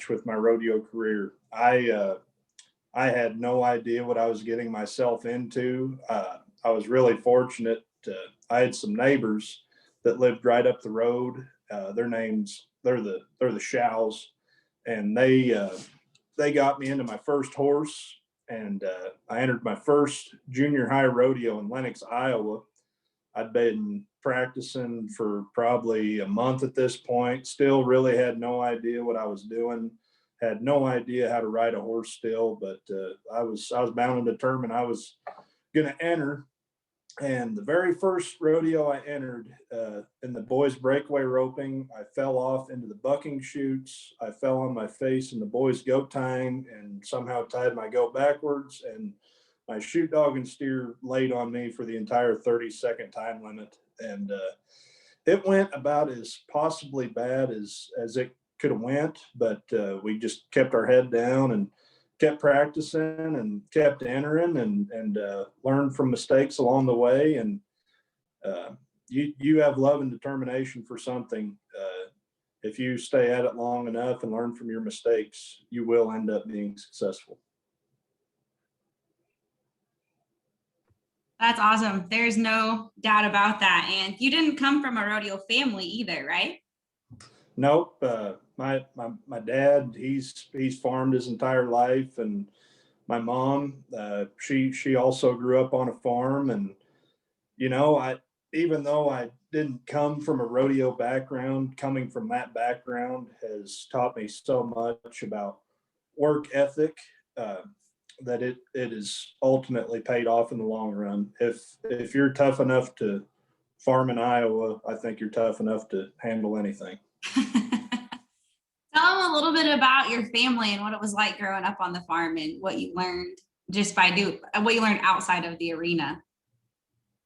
much with my rodeo career. I had no idea what I was getting myself into. I was really fortunate. I had some neighbors that lived right up the road. They're the Shows, and they got me into my first horse, and I entered my first junior high rodeo in Lenox, Iowa. I'd been practicing for probably a month at this point, still really had no idea what I was doing, had no idea how to ride a horse still, but I was bound and determined I was going to enter. And the very first rodeo I entered, in the boys breakaway roping, I fell off into the bucking chutes. I fell on my face in the boys goat tying and somehow tied my goat backwards. And my chute dog and steer laid on me for the entire 30-second time limit. And it went about as possibly bad as it could have went, but we just kept our head down and kept practicing and kept entering and learned from mistakes along the way. And you have love and determination for something. If you stay at it long enough and learn from your mistakes, you will end up being successful. That's awesome. There's no doubt about that. And you didn't come from a rodeo family either, right? Nope. My dad, he's farmed his entire life, and my mom, she also grew up on a farm. And even though I didn't come from a rodeo background, coming from that background has taught me so much about work ethic, that it is ultimately paid off in the long run. If you're tough enough to farm in Iowa, I think you're tough enough to handle anything. Tell them a little bit about your family and what it was like growing up on the farm and what you learned what you learned outside of the arena.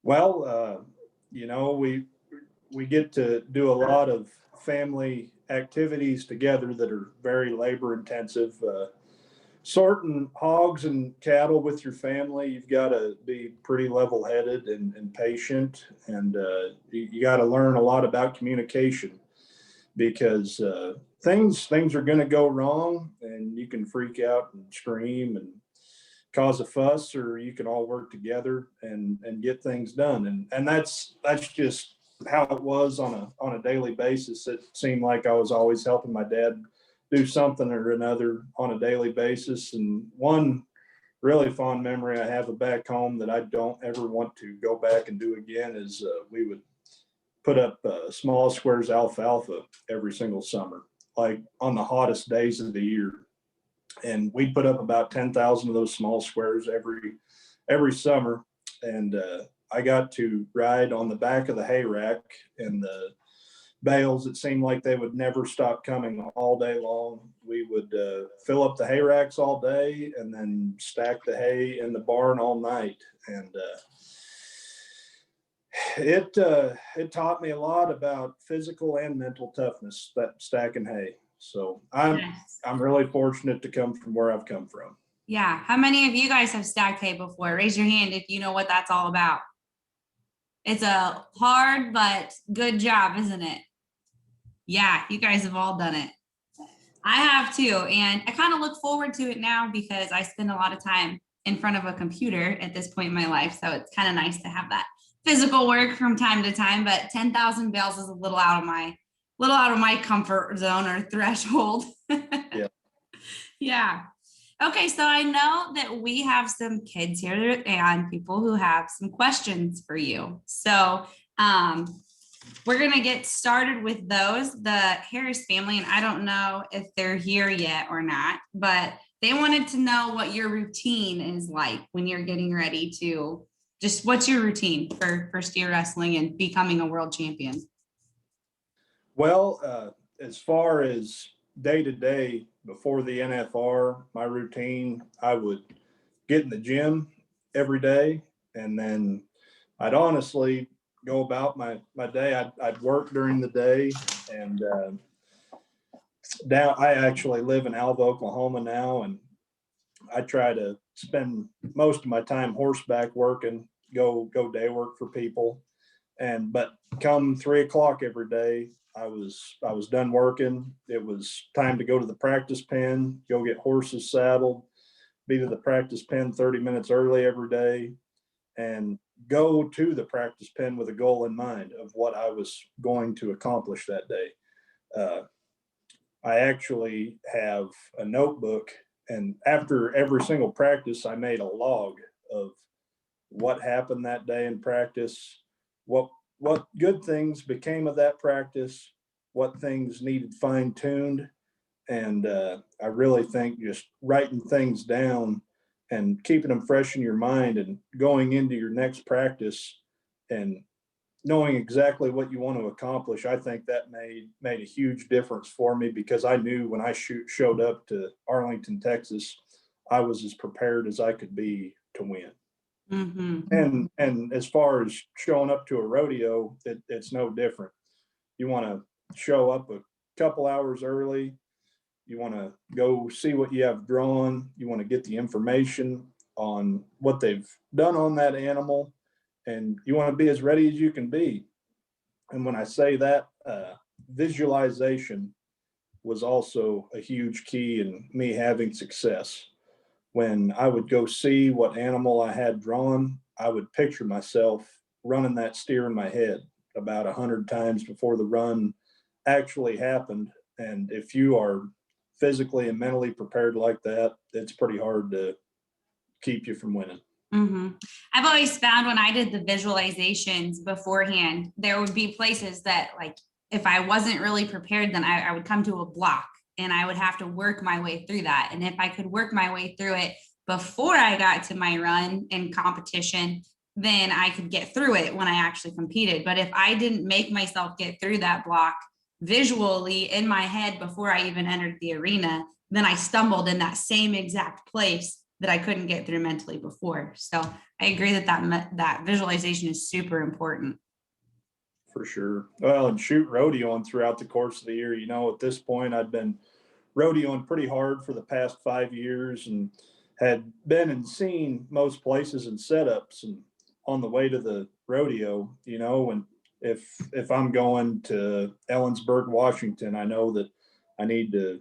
Well, we get to do a lot of family activities together that are very labor intensive. Sorting hogs and cattle with your family, you've got to be pretty level headed and patient, and you got to learn a lot about communication, because things are going to go wrong, and you can freak out and scream and cause a fuss, or you can all work together and get things done. And that's just how it was on a daily basis. It seemed like I was always helping my dad do something or another on a daily basis. And one really fond memory I have of back home that I don't ever want to go back and do again is we would put up small squares alfalfa every single summer, like on the hottest days of the year. And we put up about 10,000 of those small squares every summer. And I got to ride on the back of the hay rack, and the bales, it seemed like they would never stop coming all day long. We would fill up the hay racks all day and then stack the hay in the barn all night. And it taught me a lot about physical and mental toughness, that stacking hay. So I'm really fortunate to come from where I've come from. Yeah. How many of you guys have stacked hay before? Raise your hand if you know what that's all about. It's a hard but good job, isn't it? Yeah, you guys have all done it. I have too. And I kind of look forward to it now because I spend a lot of time in front of a computer at this point in my life. So it's kind of nice to have that physical work from time to time, but 10,000 bales is a little out of my comfort zone or threshold. Yeah. Yeah. Okay. So I know that we have some kids here and people who have some questions for you. So, we're going to get started with those. The Harris family, and I don't know if they're here yet or not, but they wanted to know what your routine is like when you're getting ready to what's your routine for steer wrestling and becoming a world champion? Well, as far as day to day before the NFR, my routine, I would get in the gym every day, and then I'd honestly go about my day. I'd work during the day, and I actually live in Alva, Oklahoma now, and I try to spend most of my time horseback working, go day work for people. But come 3 o'clock every day, I was done working. It was time to go to the practice pen, go get horses saddled, be to the practice pen 30 minutes early every day, and go to the practice pen with a goal in mind of what I was going to accomplish that day. Uh, I actually have a notebook, and after every single practice, I made a log of what happened that day in practice, what what good things became of that practice, what things needed fine tuned, and I really think just writing things down and keeping them fresh in your mind and going into your next practice and knowing exactly what you want to accomplish, I think that made a huge difference for me because I knew when I showed up to Arlington, Texas, I was as prepared as I could be to win. Mm-hmm. And as far as showing up to a rodeo, it's no different. You want to show up a couple hours early. You want to go see what you have drawn. You want to get the information on what they've done on that animal, and you want to be as ready as you can be. And when I say that, visualization was also a huge key in me having success. When I would go see what animal I had drawn, I would picture myself running that steer in my head about 100 times before the run actually happened. And if you are physically and mentally prepared like that, it's pretty hard to keep you from winning. Mm-hmm. I've always found when I did the visualizations beforehand, there would be places that, like, if I wasn't really prepared, then I would come to a block and I would have to work my way through that. And if I could work my way through it before I got to my run in competition, then I could get through it when I actually competed. But if I didn't make myself get through that block visually in my head before I even entered the arena, then I stumbled in that same exact place that I couldn't get through mentally before. So I agree that visualization is super important. For sure. Well, and shoot rodeoing throughout the course of the year. At this point, I'd been rodeoing pretty hard for the past 5 years and had been and seen most places and setups. And on the way to the rodeo, and if I'm going to Ellensburg, Washington, I know that I need to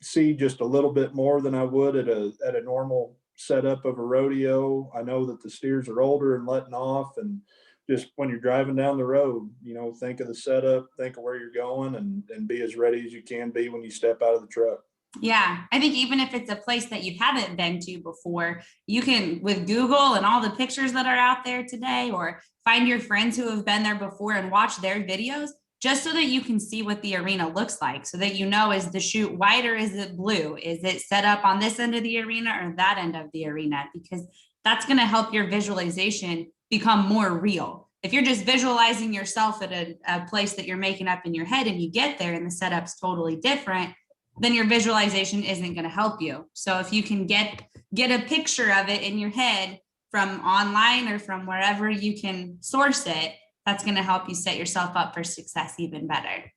see just a little bit more than I would at a normal setup of a rodeo. I know that the steers are older and letting off, and just when you're driving down the road, think of the setup, think of where you're going, and be as ready as you can be when you step out of the truck. Yeah, I think even if it's a place that you haven't been to before, you can, with Google and all the pictures that are out there today, or find your friends who have been there before and watch their videos, just so that you can see what the arena looks like, so that is the chute white or is it blue? Is it set up on this end of the arena or that end of the arena? Because that's going to help your visualization become more real. If you're just visualizing yourself at a place that you're making up in your head and you get there and the setup's totally different, then your visualization isn't going to help you. So if you can get a picture of it in your head from online or from wherever you can source it, that's going to help you set yourself up for success even better.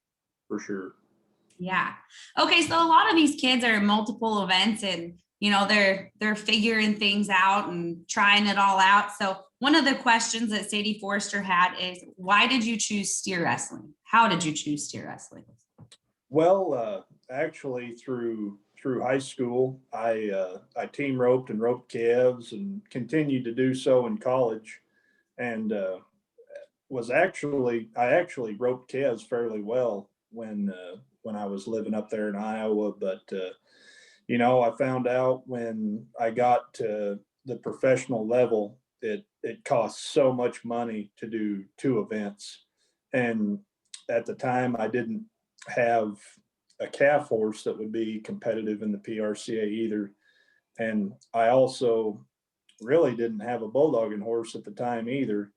For sure. Yeah. Okay. So a lot of these kids are multiple events and, they're figuring things out and trying it all out. So one of the questions that Sadie Forrester had is, why did you choose steer wrestling? How did you choose steer wrestling? Well, actually, through high school, I team roped and roped calves, and continued to do so in college, and I actually roped calves fairly well when I was living up there in Iowa, but I found out when I got to the professional level, it costs so much money to do two events, and at the time I didn't have a calf horse that would be competitive in the PRCA either, and I also really didn't have a bulldogging horse at the time either,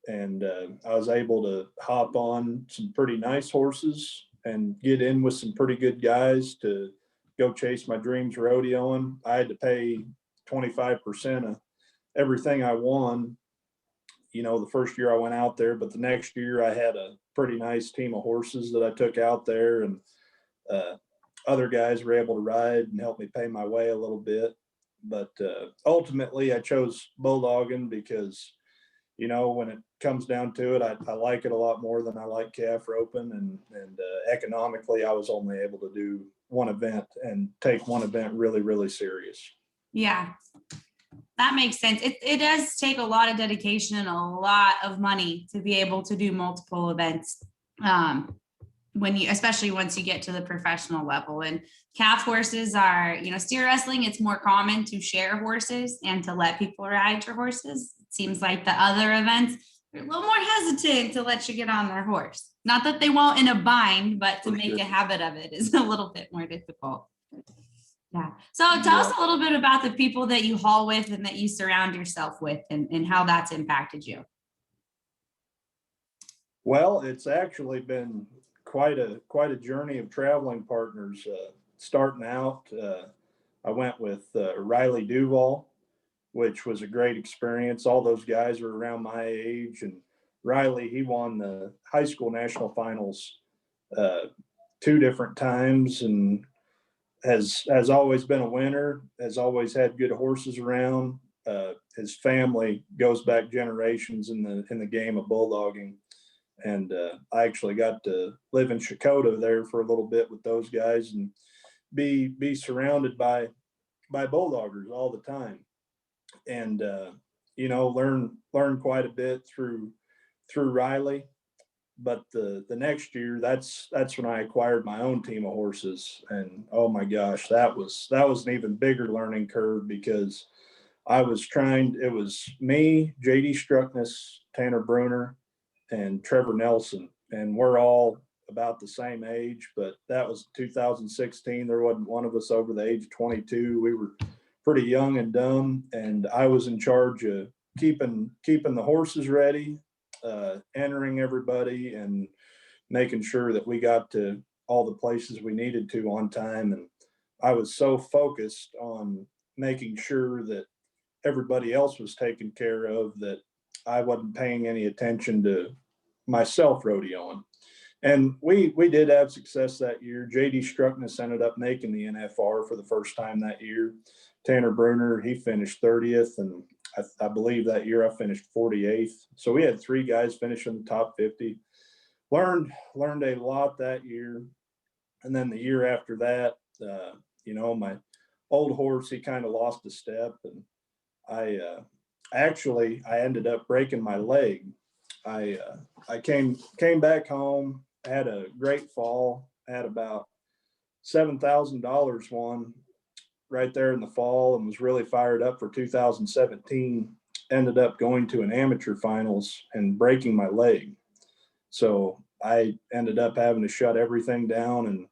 and I was able to hop on some pretty nice horses and get in with some pretty good guys to go chase my dreams rodeoing. I had to pay 25% of everything I won, the first year I went out there, but the next year I had a pretty nice team of horses that I took out there, and other guys were able to ride and help me pay my way a little bit. But ultimately I chose bulldogging because, when comes down to it, I like it a lot more than I like calf roping, and economically, I was only able to do one event and take one event really, really serious. Yeah, that makes sense. It does take a lot of dedication and a lot of money to be able to do multiple events. Especially once you get to the professional level. And calf horses are, steer wrestling, it's more common to share horses and to let people ride your horses. It seems like the other events, they're a little more hesitant to let you get on their horse. Not that they won't in a bind, but to make a habit of it is a little bit more difficult. Yeah. So tell us a little bit about the people that you haul with and that you surround yourself with, and how that's impacted you. Well, it's actually been quite a journey of traveling partners. Starting out, I went with Riley Duvall, which was a great experience. All those guys were around my age, and Riley, he won the high school national finals 2 different times, and has always been a winner. Has always had good horses around. His family goes back generations in the game of bulldogging. And I actually got to live in Shakota there for a little bit with those guys and be surrounded by bulldoggers all the time, and learn quite a bit through Riley. But the next year, that's when I acquired my own team of horses, and oh my gosh, that was an even bigger learning curve, because it was me, JD Struckness, Tanner Bruner, and Trevor Nelson, and we're all about the same age. But that was 2016. There wasn't one of us over the age of 22. We were pretty young and dumb, and I was in charge of keeping the horses ready, entering everybody, and making sure that we got to all the places we needed to on time. And I was so focused on making sure that everybody else was taken care of that I wasn't paying any attention to myself rodeoing. And we did have success that year. JD Struckness ended up making the NFR for the first time that year. Tanner Bruner, he finished 30th, and I believe that year I finished 48th. So we had 3 guys finish in the top 50. Learned a lot that year. And then the year after that, my old horse, he kind of lost a step, and I ended up breaking my leg. I came back home, had a great fall, had about $7,000 won right there in the fall, and was really fired up for 2017. Ended up going to an amateur finals and breaking my leg. So I ended up having to shut everything down and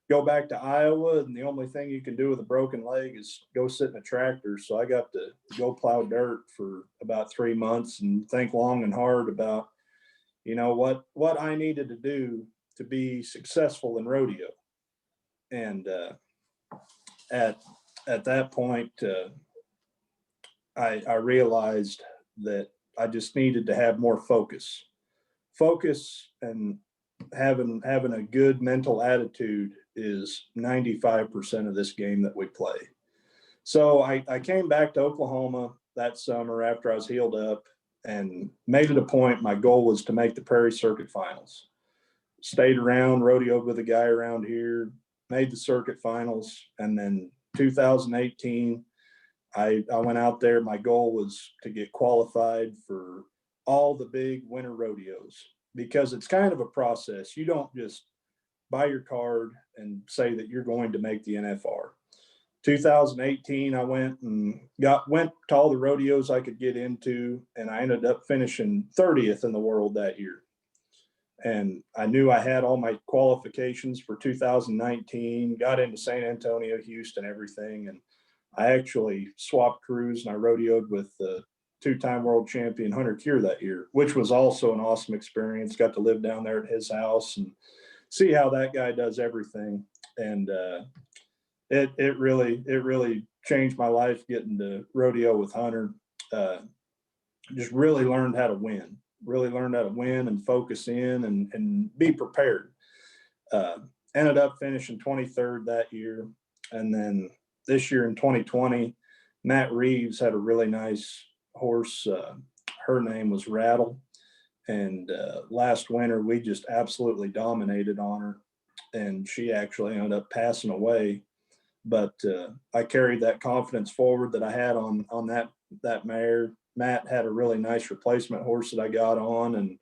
go back to Iowa, and the only thing you can do with a broken leg is go sit in a tractor. So I got to go plow dirt for about 3 months and think long and hard about, what I needed to do to be successful in rodeo. And at that point, I realized that I just needed to have more focus, and having a good mental attitude is 95% of this game that we play. So I came back to Oklahoma that summer after I was healed up, and made it a point. My goal was to make the Prairie Circuit finals. Stayed around, rodeoed with a guy around here, made the circuit finals. And then 2018, I went out there. My goal was to get qualified for all the big winter rodeos, because it's kind of a process. You don't just buy your card and say that you're going to make the NFR. 2018, I went to all the rodeos I could get into, and I ended up finishing 30th in the world that year. And I knew I had all my qualifications for 2019, got into San Antonio, Houston, everything. And I actually swapped crews, and I rodeoed with the 2-time world champion Hunter Cure that year, which was also an awesome experience. Got to live down there at his house and see how that guy does everything. And it really changed my life getting to rodeo with Hunter. Just really learned how to win. And focus in and be prepared. Ended up finishing 23rd that year. And then this year in 2020, Matt Reeves had a really nice horse. Her name was Rattle. And last winter, we just absolutely dominated on her. And she actually ended up passing away. But I carried that confidence forward that I had on that mare. Matt had a really nice replacement horse that I got on, and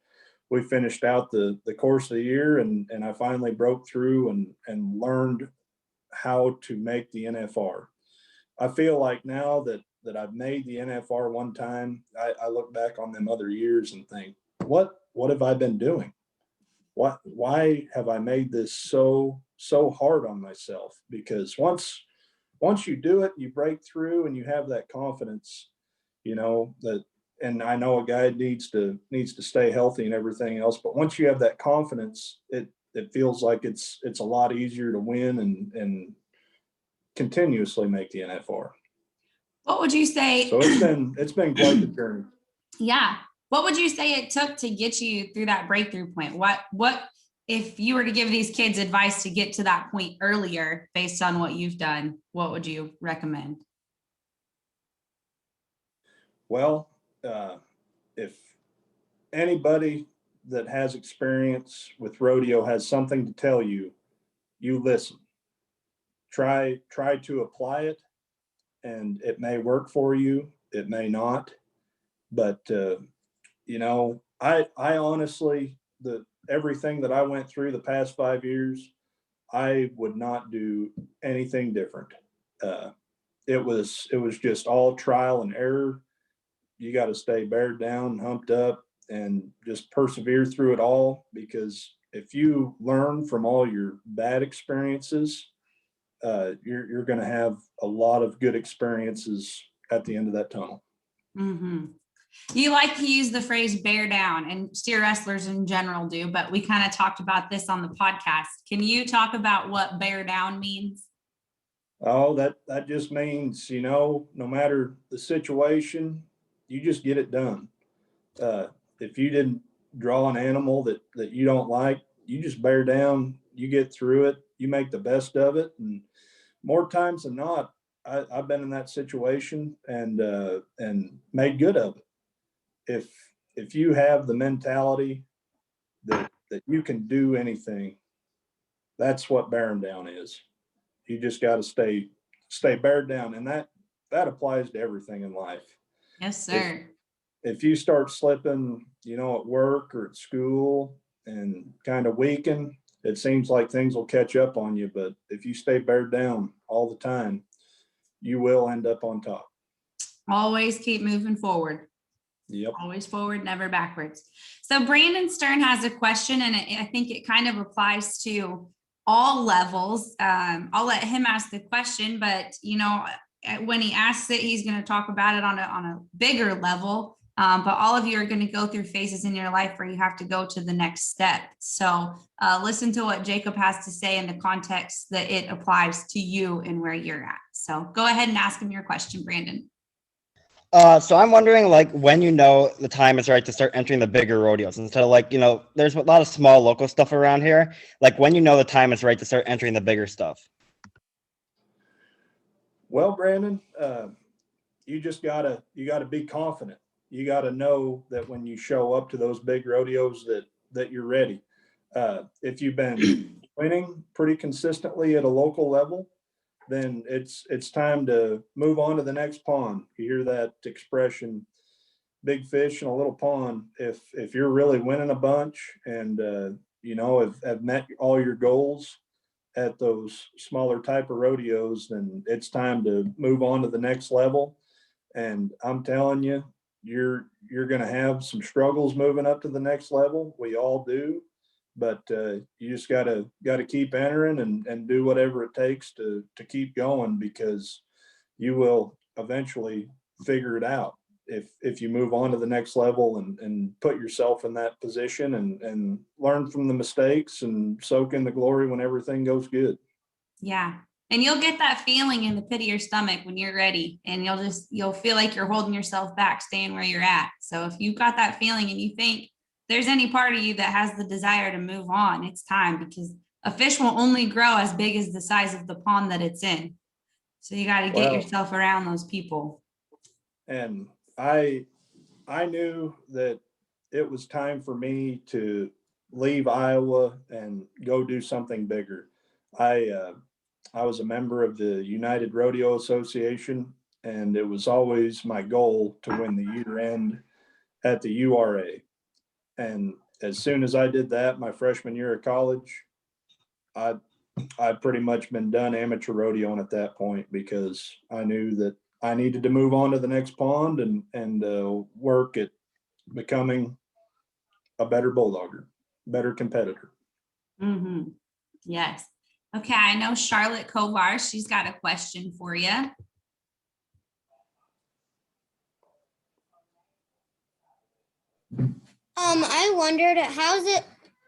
we finished out the course of the year, and I finally broke through and learned how to make the NFR. I feel like now that I've made the NFR one time, I look back on them other years and think, what have I been doing? Why have I made this so hard on myself? Because once you do it, you break through and you have that confidence, that, and I know a guy needs to stay healthy and everything else, but once you have that confidence, it feels like it's a lot easier to win and continuously make the NFR. What would you say? So it's been quite the journey. Yeah. What would you say it took to get you through that breakthrough point? What if you were to give these kids advice to get to that point earlier based on what you've done, what would you recommend? Well, if anybody that has experience with rodeo has something to tell you, you listen. Try to apply it, and it may work for you, it may not. But I honestly, everything that I went through the past 5 years, I would not do anything different. Uh, it was just all trial and error. You got to stay bared down, humped up, and just persevere through it all. Because if you learn from all your bad experiences, you're going to have a lot of good experiences at the end of that tunnel. Mm-hmm. You like to use the phrase bear down, and steer wrestlers in general do, but we kind of talked about this on the podcast. Can you talk about what bear down means? Oh, that just means, no matter the situation, you just get it done. If you didn't draw an animal that you don't like, you just bear down, you get through it, you make the best of it. And more times than not, I've been in that situation and made good of it. If you have the mentality that you can do anything, that's what bearing down is. You just got to stay bared down, and that applies to everything in life. Yes, If sir. if you start slipping, at work or at school and kind of weaken, it seems like things will catch up on you. But if you stay bared down all the time, you will end up on top. Always keep moving forward. Yep. Always forward, never backwards. So Brandon Stern has a question, and I think it kind of applies to all levels. I'll let him ask the question, but when he asks it, he's going to talk about it on a bigger level. But all of you are going to go through phases in your life where you have to go to the next step. So listen to what Jacob has to say in the context that it applies to you and where you're at. So go ahead and ask him your question, Brandon. So I'm wondering, like, when the time is right to start entering the bigger rodeos instead of there's a lot of small local stuff around here. Like, when the time is right to start entering the bigger stuff. Well, Brandon, you just gotta be confident. You gotta know that when you show up to those big rodeos that you're ready. If you've been winning pretty consistently at a local level, then it's time to move on to the next pond. You hear that expression, big fish in a little pond. If you're really winning a bunch and have met all your goals at those smaller type of rodeos, then it's time to move on to the next level. And I'm telling you, you're going to have some struggles moving up to the next level. We all do. But you just gotta keep entering and do whatever it takes to keep going, because you will eventually figure it out if you move on to the next level and put yourself in that position and learn from the mistakes and soak in the glory when everything goes good. Yeah. And you'll get that feeling in the pit of your stomach when you're ready, and you'll feel like you're holding yourself back, staying where you're at. So if you've got that feeling and you think there's any part of you that has the desire to move on, it's time, because a fish will only grow as big as the size of the pond that it's in. So you got to get yourself around those people. And I knew that it was time for me to leave Iowa and go do something bigger. I was a member of the United Rodeo Association, and it was always my goal to win the year end at the URA. And as soon as I did that, my freshman year of college, I I'd pretty much been done amateur rodeoing at that point because I knew that I needed to move on to the next pond and work at becoming a better bulldogger, better competitor. Mm-hmm. Yes. Okay, I know Charlotte Kovar, she's got a question for you. I wondered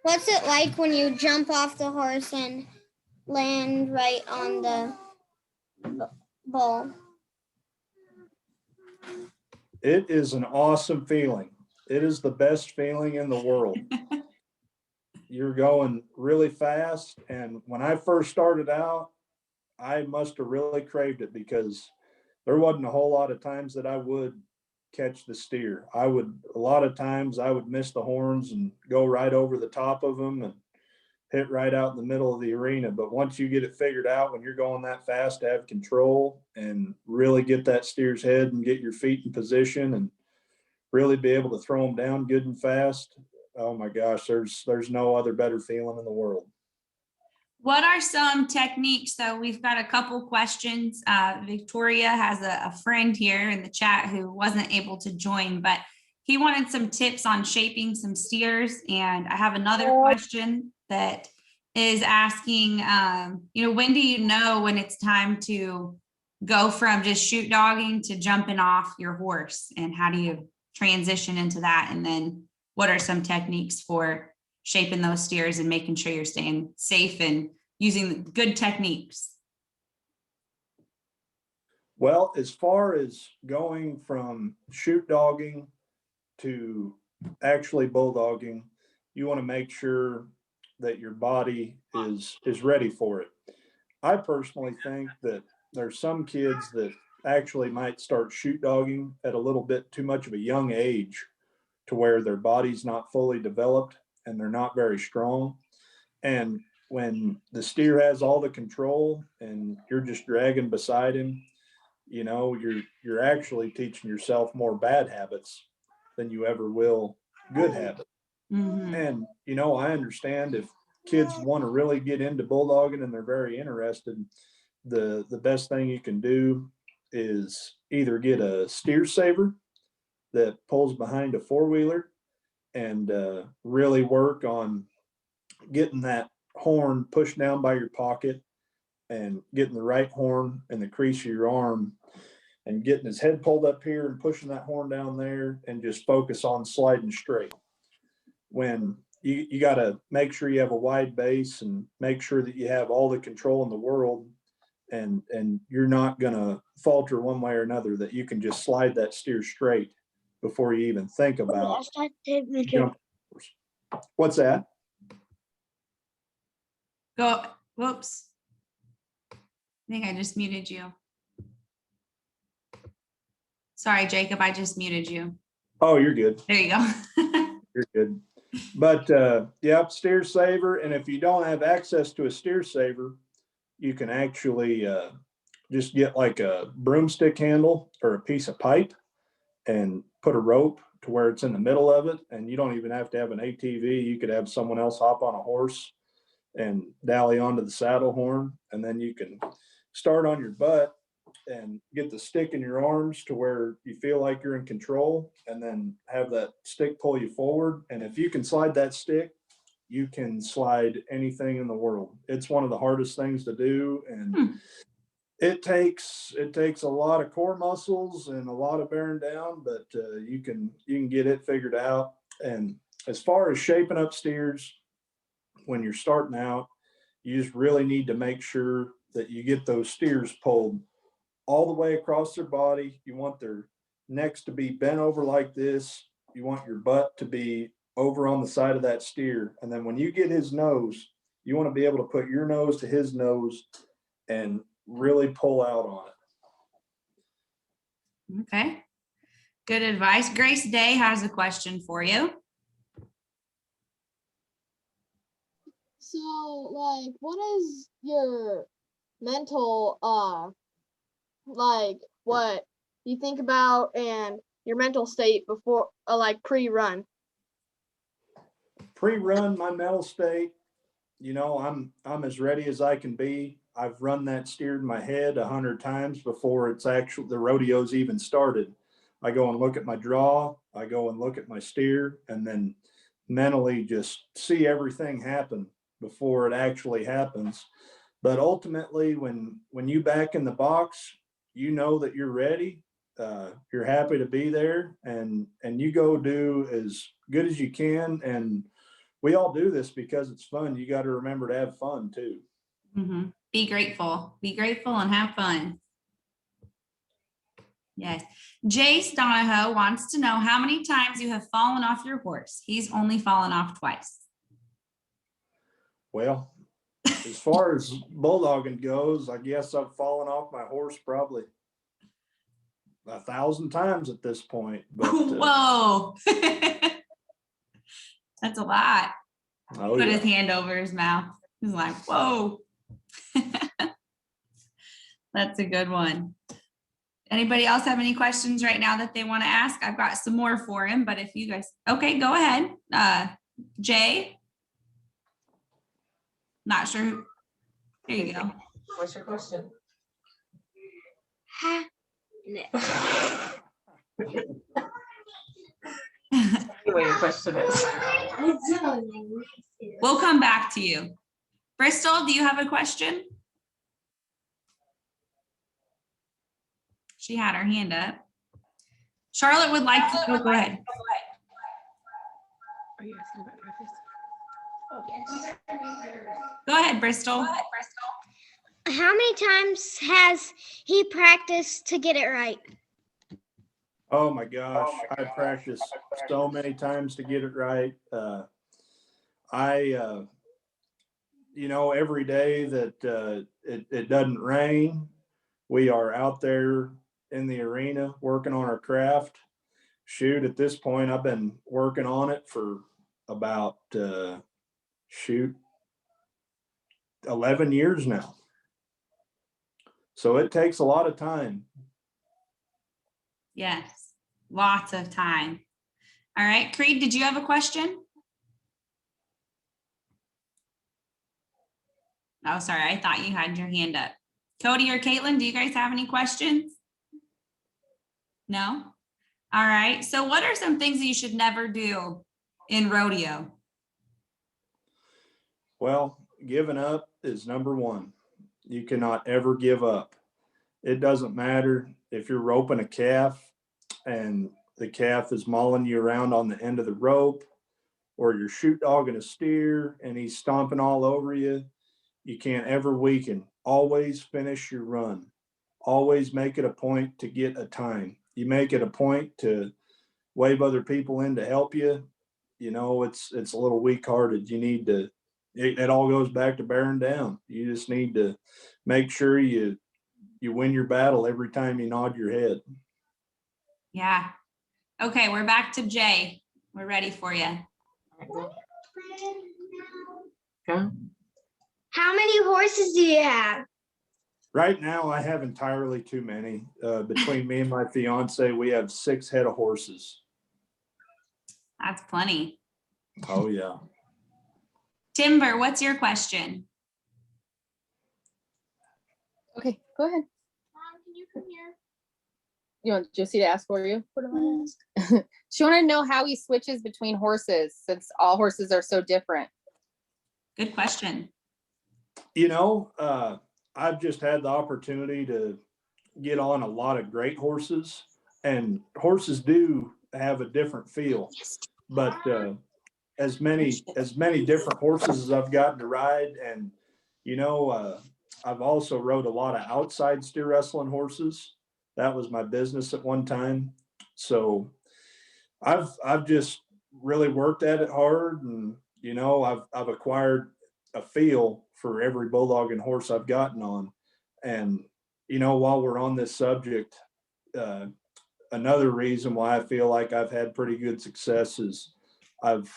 what's it like when you jump off the horse and land right on the bull? It is an awesome feeling. It is the best feeling in the world. You're going really fast. And when I first started out, I must have really craved it because there wasn't a whole lot of times that I would catch the steer. A lot of times I would miss the horns and go right over the top of them and hit right out in the middle of the arena. But once you get it figured out, when you're going that fast, to have control and really get that steer's head and get your feet in position and really be able to throw them down good and fast. Oh my gosh, there's no other better feeling in the world. What are some techniques? So we've got a couple questions. Victoria has a friend here in the chat who wasn't able to join, but he wanted some tips on shaping some steers. And I have another question that is asking, when do you know when it's time to go from just shoot dogging to jumping off your horse? And how do you transition into that? And then what are some techniques for shaping those steers and making sure you're staying safe and using good techniques? Well, as far as going from shoot dogging to actually bulldogging, you want to make sure that your body is ready for it. I personally think that there's some kids that actually might start shoot dogging at a little bit too much of a young age to where their body's not fully developed and they're not very strong. And when the steer has all the control and you're just dragging beside him, you're actually teaching yourself more bad habits than you ever will good habits. Mm-hmm. And I understand if kids want to really get into bulldogging and they're very interested, the best thing you can do is either get a steer saver that pulls behind a four-wheeler and really work on getting that horn pushed down by your pocket and getting the right horn in the crease of your arm and getting his head pulled up here and pushing that horn down there and just focus on sliding straight. When you got to make sure you have a wide base and make sure that you have all the control in the world and you're not going to falter one way or another, that you can just slide that steer straight before you even think about jumping. What's that? Go. Whoops. I think I just muted you. Sorry, Jacob, I just muted you. Oh, you're good. There you go. You're good. But steer saver. And if you don't have access to a steer saver, you can actually just get like a broomstick handle or a piece of pipe and put a rope to where it's in the middle of it. And you don't even have to have an ATV. You could have someone else hop on a horse and dally onto the saddle horn. And then you can start on your butt and get the stick in your arms to where you feel like you're in control, and then have that stick pull you forward. And if you can slide that stick, you can slide anything in the world. It's one of the hardest things to do. And it takes a lot of core muscles and a lot of bearing down, but you can get it figured out. And as far as shaping up steers, when you're starting out, you just really need to make sure that you get those steers pulled all the way across their body. You want their necks to be bent over like this. You want your butt to be over on the side of that steer. And then when you get his nose, you want to be able to put your nose to his nose and really pull out on it. Okay. Good advice. Grace Day has a question for you. So, like, what is your mental, like, what you think about and your mental state before, like, pre-run? Pre-run, my mental state, I'm as ready as I can be. I've run that steer in my head 100 times before it's actually the rodeo's even started. I go and look at my draw, I go and look at my steer, and then mentally just see everything happen before it actually happens. But ultimately, when you back in the box, you know that you're ready. You're happy to be there, and you go do as good as you can. And we all do this because it's fun. You got to remember to have fun too. Be grateful and have fun. Yes. Jace Donahoe wants to know how many times you have fallen off your horse. He's only fallen off twice. Well, as far as bulldogging goes, I guess I've fallen off my horse probably 1,000 times at this point. But, whoa. That's a lot. oh, Put yeah. his hand over his mouth. He's like, whoa. That's a good one. Anybody else have any questions right now that they want to ask? I've got some more for him, but if you guys, okay, go ahead. Jay? Not sure. There you go. What's your question? What your question is. We'll come back to you. Bristol, do you have a question? She had her hand up. Charlotte would like to go ahead. Are you asking about breakfast? Go ahead, Bristol. How many times has he practiced to get it right? Oh my gosh, I practiced so many times to get it right. Every day that it doesn't rain, we are out there in the arena working on our craft. Shoot, at this point, I've been working on it for about 11 years now. So it takes a lot of time. Yes, lots of time. All right, Creed, did you have a question? Oh, sorry, I thought you had your hand up. Cody or Caitlin, do you guys have any questions? No? All right, so what are some things that you should never do in rodeo? Well, giving up is number one. You cannot ever give up. It doesn't matter if you're roping a calf and the calf is mauling you around on the end of the rope, or you're shoot dogging a steer and he's stomping all over you. You can't ever weaken. Always finish your run. Always make it a point to get a time. You make it a point to wave other people in to help you. It's a little weak-hearted. You need to. It all goes back to bearing down. You just need to make sure you win your battle every time you nod your head. Yeah. Okay, we're back to Jay. We're ready for you. Okay. How many horses do you have? Right now, I have entirely too many. Between me and my fiance, we have 6 head of horses. That's plenty. Oh, yeah. Timber, what's your question? Okay, go ahead. Mom, can you come here? You want Josie to ask for you? What do I ask? She wanted to know how he switches between horses since all horses are so different. Good question. I've just had the opportunity to get on a lot of great horses, and horses do have a different feel. But as many different horses as I've gotten to ride, and I've also rode a lot of outside steer wrestling horses. That was my business at one time. So I've just really worked at it hard, and I've acquired a feel for every bulldog and horse I've gotten on. And while we're on this subject, another reason why I feel like I've had pretty good success is I've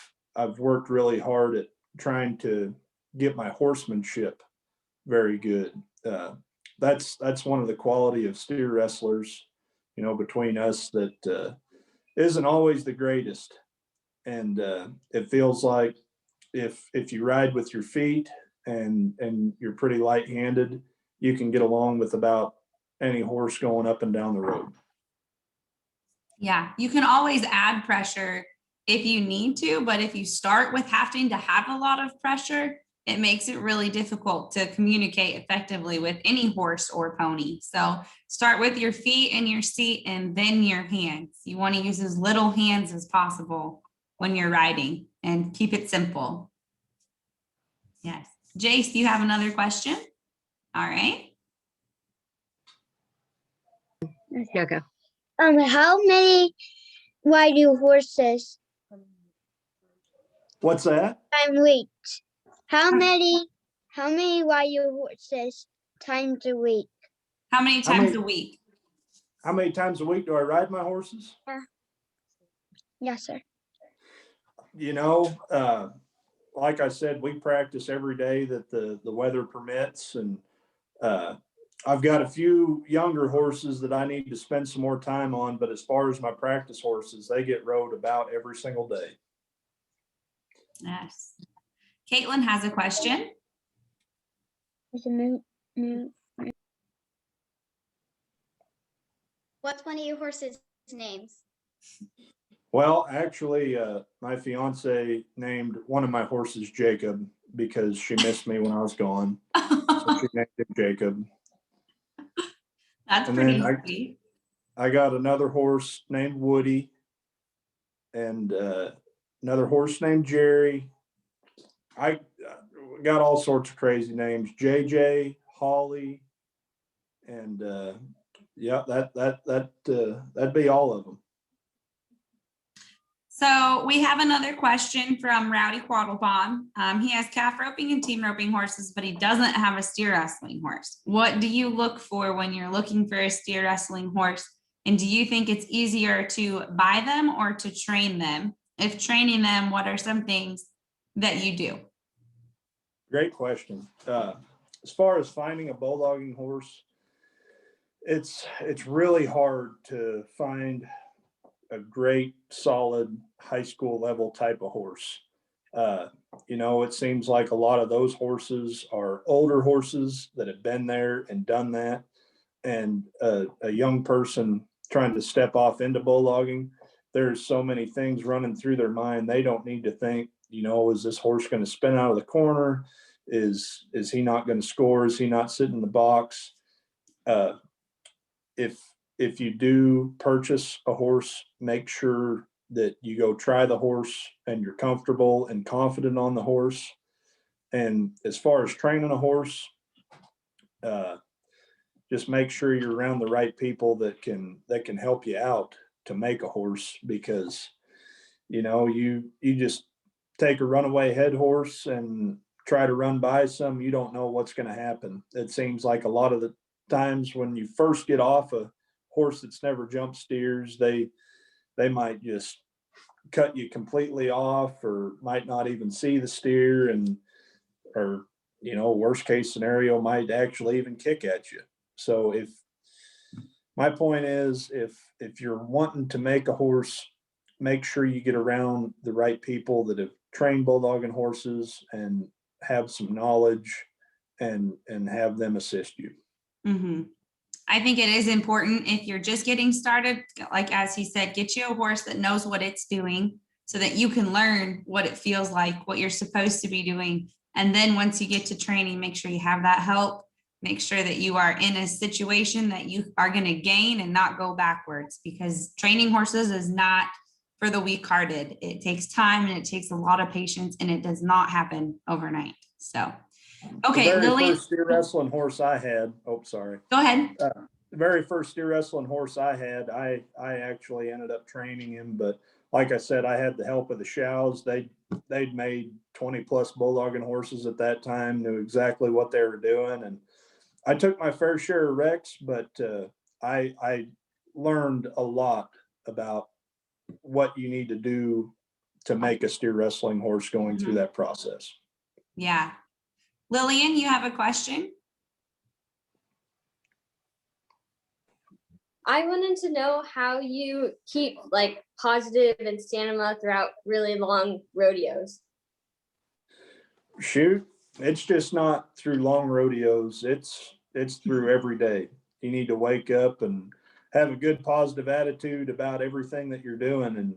worked really hard at trying to get my horsemanship very good. That's one of the quality of steer wrestlers, between us that isn't always the greatest. And it feels like if you ride with your feet and you're pretty light-handed, you can get along with about any horse going up and down the road. Yeah, you can always add pressure if you need to, but if you start with having to have a lot of pressure, it makes it really difficult to communicate effectively with any horse or pony. So start with your feet and your seat and then your hands. You want to use as little hands as possible when you're riding and keep it simple. Yes. Jace, do you have another question? All right. Yeah, go. How many ride you horses What's that? time week? How many ride you horses times a week? How many How times many- a week? How many times a week do I ride my horses? Yes, sir. Like I said, we practice every day that the weather permits. And I've got a few younger horses that I need to spend some more time on. But as far as my practice horses, they get rode about every single day. Yes. Caitlin has a question. What's one of your horses' names? Well, actually, my fiance named one of my horses Jacob because she missed me when I was gone. So she named him Jacob. That's And pretty then sweet. I got another horse named Woody and another horse named Jerry. I got all sorts of crazy names: JJ, Holly, and yeah, that'd be all of them. So we have another question from Rowdy Quattlebaum. He has calf roping and team roping horses, but he doesn't have a steer wrestling horse. What do you look for when you're looking for a steer wrestling horse? And do you think it's easier to buy them or to train them? If training them, what are some things that you do? Great question. As far as finding a bulldogging horse, it's really hard to find a great, solid high school level type of horse. It seems like a lot of those horses are older horses that have been there and done that. And a young person trying to step off into bulldogging, there's so many things running through their mind. They don't need to think, is this horse going to spin out of the corner? Is he not going to score? Is he not sitting in the box? If you do purchase a horse, make sure that you go try the horse and you're comfortable and confident on the horse. And as far as training a horse, just make sure you're around the right people that can help you out to make a horse, because you just take a runaway head horse and try to run by some, you don't know what's going to happen. It seems like a lot of the times when you first get off a horse that's never jumped steers, they might just cut you completely off or might not even see the steer, or worst case scenario, might actually even kick at you. So my point is, if you're wanting to make a horse, make sure you get around the right people that have trained bulldogging horses and have some knowledge and have them assist you. Mm-hmm. I think it is important if you're just getting started, like as he said, get you a horse that knows what it's doing so that you can learn what it feels like, what you're supposed to be doing. And then once you get to training, make sure you have that help. Make sure that you are in a situation that you are going to gain and not go backwards, because training horses is not for the weak-hearted. It takes time and it takes a lot of patience, and it does not happen overnight. So, okay, The very Lily. first steer wrestling horse I had, go ahead. The very first steer wrestling horse I had, I actually ended up training him, but like I said, I had the help of the Shows. They'd made 20 plus bulldogging horses at that time, knew exactly what they were doing. And I took my fair share of wrecks, but I learned a lot about what you need to do to make a steer wrestling horse going through that process. Yeah. Lillian, you have a question? I wanted to know how you keep like positive and stamina throughout really long rodeos. Shoot, it's just not through long rodeos. It's through every day. You need to wake up and have a good positive attitude about everything that you're doing. And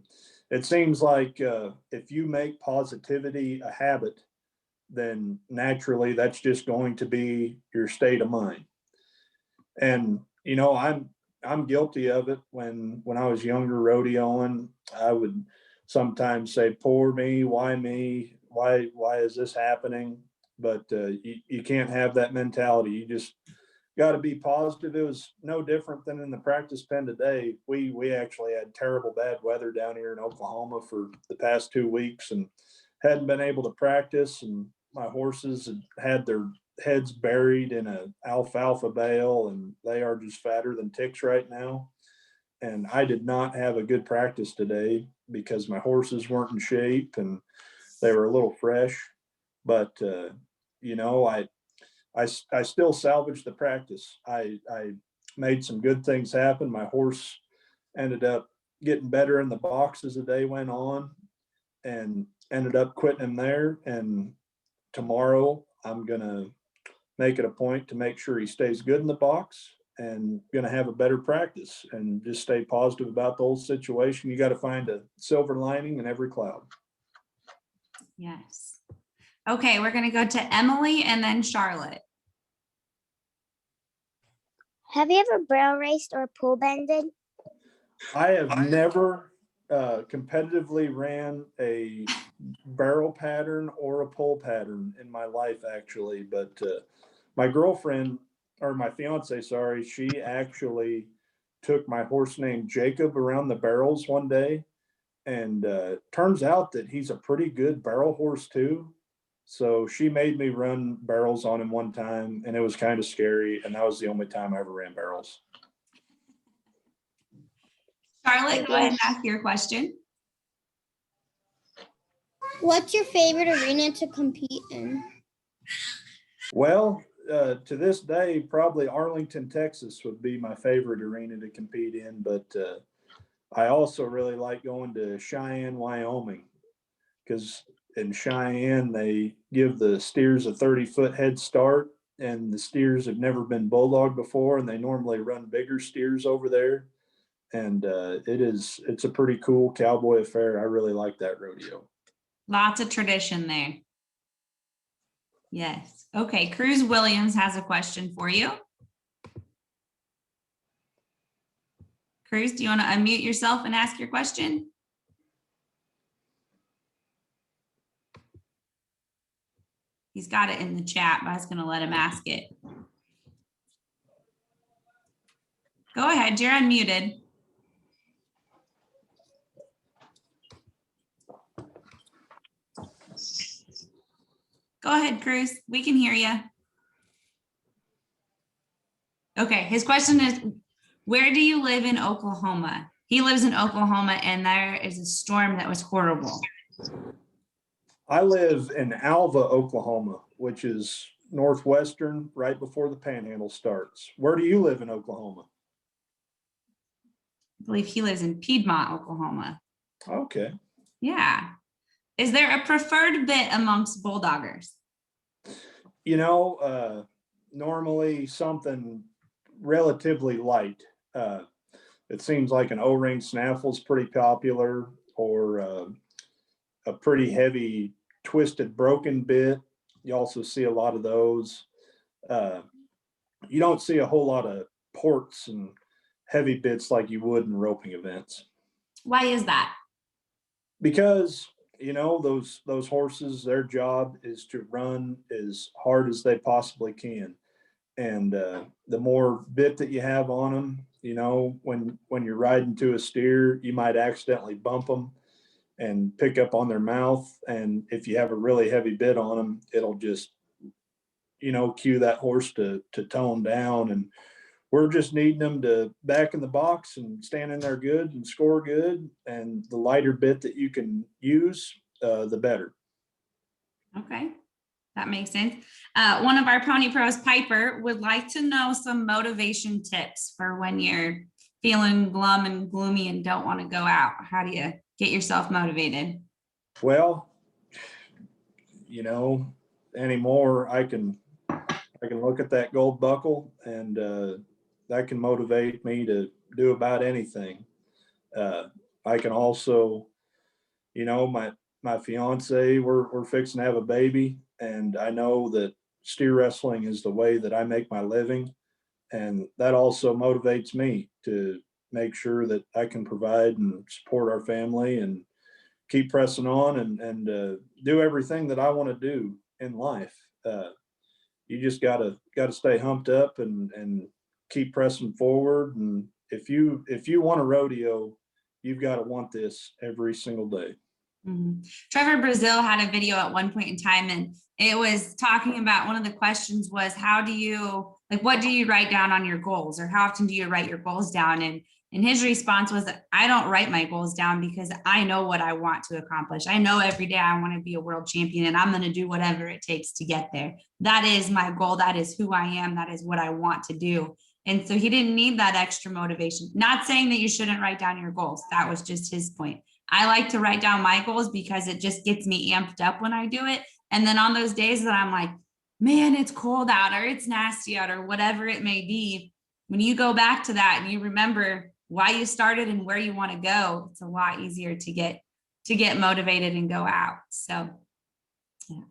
it seems like if you make positivity a habit, then naturally that's just going to be your state of mind. And you know, I'm guilty of it. When I was younger rodeoing, I would sometimes say, "Poor me, why me? Why is this happening?" But you can't have that mentality. You just got to be positive. It was no different than in the practice pen today. We actually had terrible bad weather down here in Oklahoma for the past 2 weeks and hadn't been able to practice. And my horses had their heads buried in a alfalfa bale, and they are just fatter than ticks right now. And I did not have a good practice today because my horses weren't in shape and they were a little fresh. But you know, I still salvaged the practice. I made some good things happen. My horse ended up getting better in the box as the day went on, and ended up quitting him there. And tomorrow I'm gonna make it a point to make sure he stays good in the box and gonna have a better practice and just stay positive about the whole situation. You got to find a silver lining in every cloud. Yes. Okay, we're gonna go to Emily and then Charlotte. Have you ever barrel raced or pool bended? I have never competitively ran a barrel pattern or a pole pattern in my life, actually. But my girlfriend, or my fiance, sorry, she actually took my horse named Jacob around the barrels one day. And turns out that he's a pretty good barrel horse too. So she made me run barrels on him one time, and it was kind of scary. And that was the only time I ever ran barrels. Charlotte, go ahead and ask your question. What's your favorite arena to compete in? Well, to this day, probably Arlington, Texas would be my favorite arena to compete in. But I also really like going to Cheyenne, Wyoming, because in Cheyenne, they give the steers a 30-foot head start, and the steers have never been bulldog before, and they normally run bigger steers over there. And it's a pretty cool cowboy affair. I really like that rodeo. Lots of tradition there. Yes. Okay, Cruz Williams has a question for you. Cruz, do you want to unmute yourself and ask your question? He's got it in the chat, but I was going to let him ask it. Go ahead, you're unmuted. Go ahead, Cruz. We can hear you. Okay, his question is, where do you live in Oklahoma? He lives in Oklahoma, and there is a storm that was horrible. I live in Alva, Oklahoma, which is northwestern, right before the Panhandle starts. Where do you live in Oklahoma? I believe he lives in Piedmont, Oklahoma. Okay. Yeah. Is there a preferred bit amongst Bulldoggers? You know, normally something relatively light. It seems like an O-ring snaffle is pretty popular, or a pretty heavy twisted broken bit. You also see a lot of those. You don't see a whole lot of ports and heavy bits like you would in roping events. Why is that? Because, you know, those horses, their job is to run as hard as they possibly can. And the more bit that you have on them, you know, when you're riding to a steer, you might accidentally bump them and pick up on their mouth. And if you have a really heavy bit on them, it'll just, you know, cue that horse to tone down. And we're just needing them to back in the box and stand in there good and score good. And the lighter bit that you can use, the better. Okay. That makes sense. One of our Pony Pros, Piper, would like to know some motivation tips for when you're feeling glum and gloomy and don't want to go out. How do you get yourself motivated? Well, anymore I can look at that gold buckle, and that can motivate me to do about anything. I can also, my fiance, we're fixing to have a baby, and I know that steer wrestling is the way that I make my living. And that also motivates me to make sure that I can provide and support our family and keep pressing on and do everything that I want to do in life. You just gotta stay humped up and keep pressing forward. And if you want a rodeo, you've got to want this every single day. Mhm. Trevor Brazil had a video at one point in time, and it was talking about, one of the questions was, what do you write down on your goals, or how often do you write your goals down? And his response was, I don't write my goals down because I know what I want to accomplish. I know every day I want to be a world champion, and I'm going to do whatever it takes to get there. That is my goal. That is who I am. That is what I want to do. And so he didn't need that extra motivation. Not saying that you shouldn't write down your goals. That was just his point. I like to write down my goals because it just gets me amped up when I do it. And then on those days that I'm like, man, it's cold out, or it's nasty out, or whatever it may be, when you go back to that and you remember why you started and where you want to go, it's a lot easier to get motivated and go out. So yeah.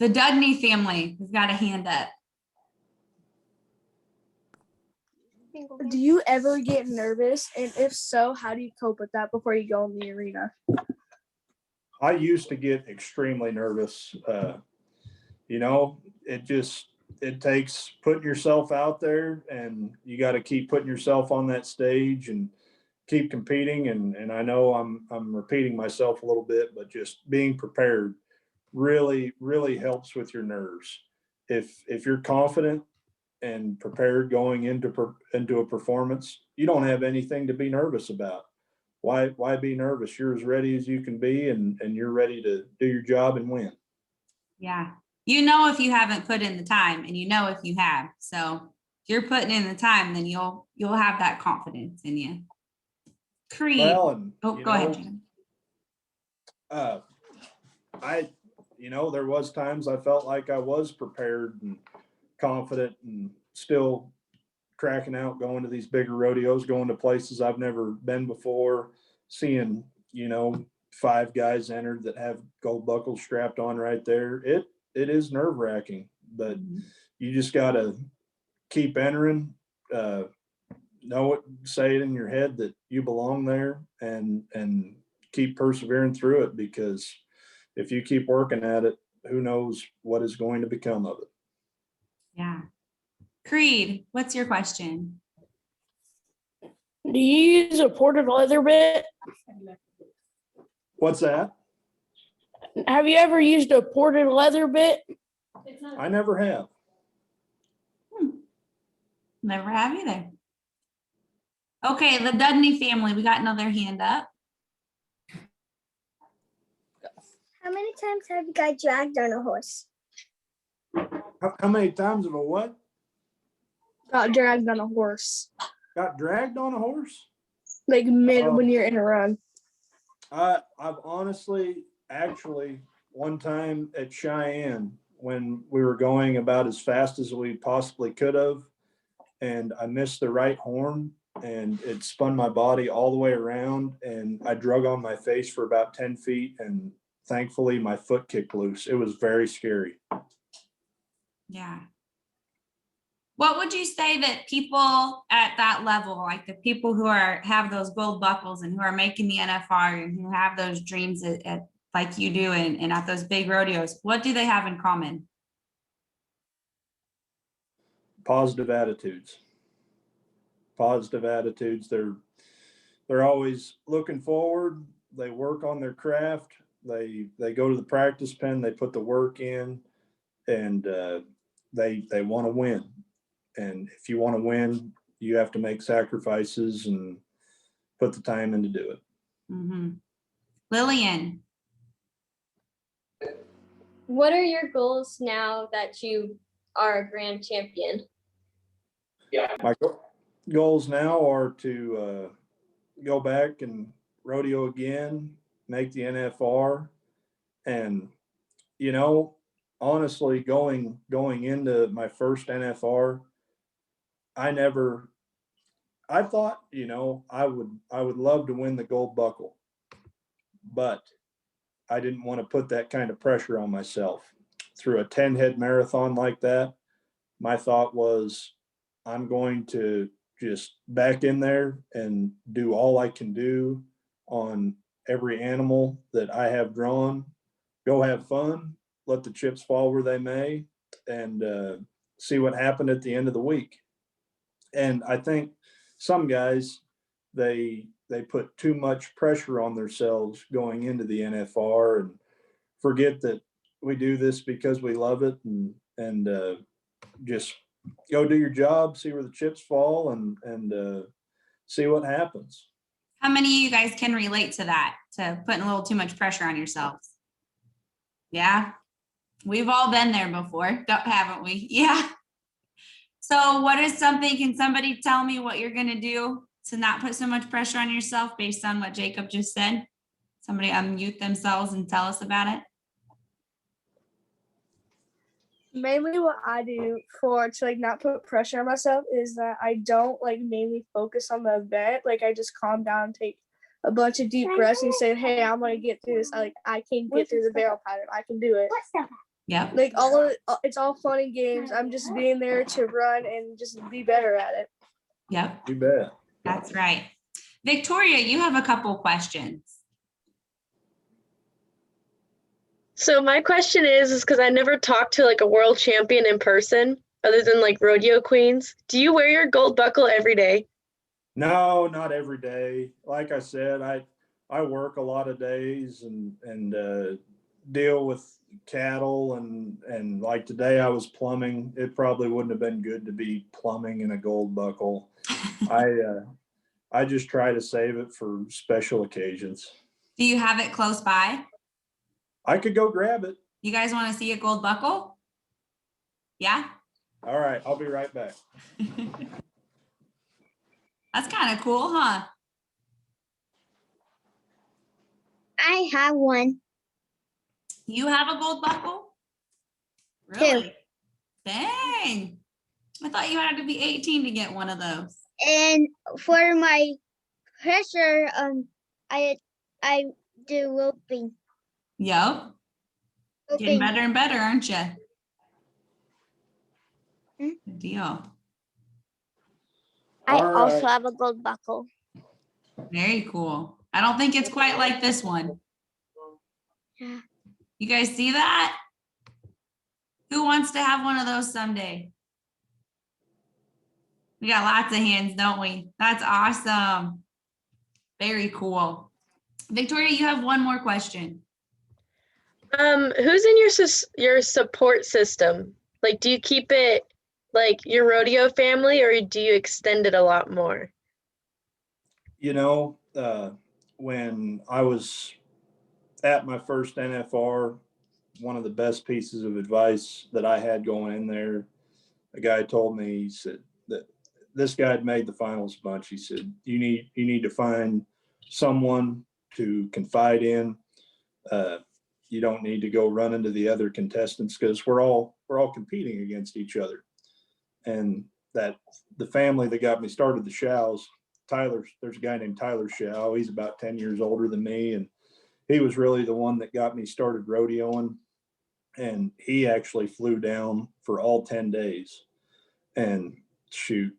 The Dudney family, we've got a hand up. Do you ever get nervous? And if so, how do you cope with that before you go in the arena? I used to get extremely nervous. It takes putting yourself out there, and you got to keep putting yourself on that stage and keep competing. And I know I'm repeating myself a little bit, but just being prepared really, really helps with your nerves. If you're confident and prepared going into a performance, you don't have anything to be nervous about. Why be nervous? You're as ready as you can be, and you're ready to do your job and win. Yeah. If you haven't put in the time, and if you have. So if you're putting in the time, then you'll have that confidence in you. Creed. Well, go ahead, Jim. There was times I felt like I was prepared and confident and still cracking out, going to these bigger rodeos, going to places I've never been before, seeing, 5 guys entered that have gold buckles strapped on right there. It is nerve wracking, but you just got to keep entering, know it, say it in your head that you belong there, and keep persevering through it, because if you keep working at it, who knows what is going to become of it. Yeah. Creed, what's your question? Do you use a ported leather bit? What's that? Have you ever used a ported leather bit? I never have. Never have either. Okay, the Dudney family, we got another hand up. How many times have you got dragged on a horse? How many times have a what? Got dragged on a horse. Got dragged on a horse? Like when you're in a run. I've honestly, actually, one time at Cheyenne, when we were going about as fast as we possibly could have, and I missed the right horn, and it spun my body all the way around, and I drug on my face for about 10 feet, and thankfully my foot kicked loose. It was very scary. Yeah. What would you say that people at that level, like the people who have those gold buckles and who are making the NFR and who have those dreams at like you do and at those big rodeos, what do they have in common? Positive attitudes. They're always looking forward. They work on their craft. They go to the practice pen. They put the work in, and they want to win. And if you want to win, you have to make sacrifices and put the time in to do it. Mm-hmm. Lillian. What are your goals now that you are a grand champion? My goals now are to go back and rodeo again, make the NFR, and honestly, going into my first NFR, I thought, I would love to win the gold buckle, but I didn't want to put that kind of pressure on myself. Through a 10-head marathon like that, my thought was, I'm going to just back in there and do all I can do on every animal that I have drawn, go have fun, let the chips fall where they may, and see what happened at the end of the week. And I think some guys, they put too much pressure on themselves going into the NFR and forget that we do this because we love it, and just go do your job, see where the chips fall, and see what happens. How many of you guys can relate to that, to putting a little too much pressure on yourselves? Yeah, we've all been there before, haven't we? Yeah. So what is something, can somebody tell me what you're gonna do to not put so much pressure on yourself based on what Jacob just said? Somebody unmute themselves and tell us about it. Mainly what I do to like not put pressure on myself is that I don't like mainly focus on the event. Like I just calm down, take a bunch of deep breaths and say, hey, I'm gonna get through this. I can get through the barrel pattern. I can do it. Yeah. Like all of it, it's all fun and games. I'm just being there to run and just be better at it. Yep. You bet. That's right. Victoria, you have a couple questions. So my question is because I never talked to like a world champion in person other than like rodeo queens. Do you wear your gold buckle every day? No, not every day. Like I said, I work a lot of days and deal with cattle and like today I was plumbing. It probably wouldn't have been good to be plumbing in a gold buckle. I just try to save it for special occasions. Do you have it close by? I could go grab it. You guys want to see a gold buckle? Yeah. All right, I'll be right back. That's kind of cool, huh? I have one. You have a gold buckle? Really? Dang. I thought you had to be 18 to get one of those. And for my pressure, I do roping. Yep. Getting better and better, aren't you? Good deal. I All also right. have a gold buckle. Very cool. I don't think it's quite like this one. Yeah. You guys see that? Who wants to have one of those someday? We got lots of hands, don't we? That's awesome. Very cool. Victoria, you have one more question. Who's in your support system? Like, do you keep it like your rodeo family, or do you extend it a lot more? When I was at my first NFR, one of the best pieces of advice that I had going in there, a guy told me, he said that this guy had made the finals bunch. He said, you need to find someone to confide in. You don't need to go run into the other contestants because we're all competing against each other. And that the family that got me started, the Shows, there's a guy named Tyler Show. He's about 10 years older than me. And he was really the one that got me started rodeoing. And he actually flew down for all 10 days. And shoot,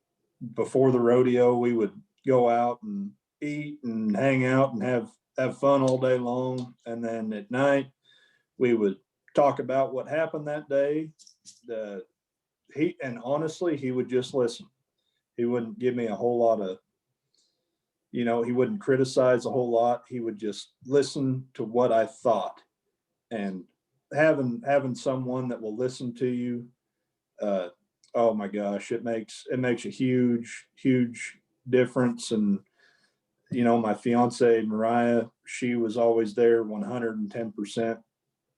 before the rodeo, we would go out and eat and hang out and have fun all day long. And then at night, we would talk about what happened that day. Honestly, he would just listen. He wouldn't give me a whole lot of, he wouldn't criticize a whole lot. He would just listen to what I thought. And having someone that will listen to you, oh my gosh, it makes a huge difference. And my fiance Mariah, she was always there 110%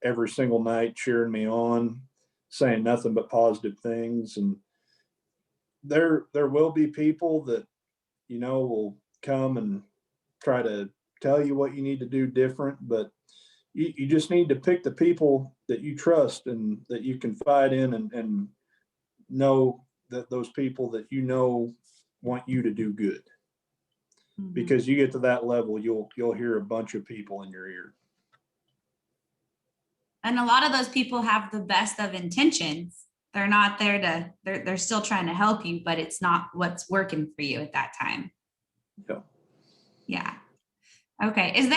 every single night cheering me on, saying nothing but positive things. And there will be people that, will come and try to tell you what you need to do different, but you just need to pick the people that you trust and that you confide in, and know that those people that want you to do good. Because you get to that level, you'll hear a bunch of people in your ear. And a lot of those people have the best of intentions. They're not there they're still trying to help you, but it's not what's working for you at that time. Yeah. Yeah. Okay.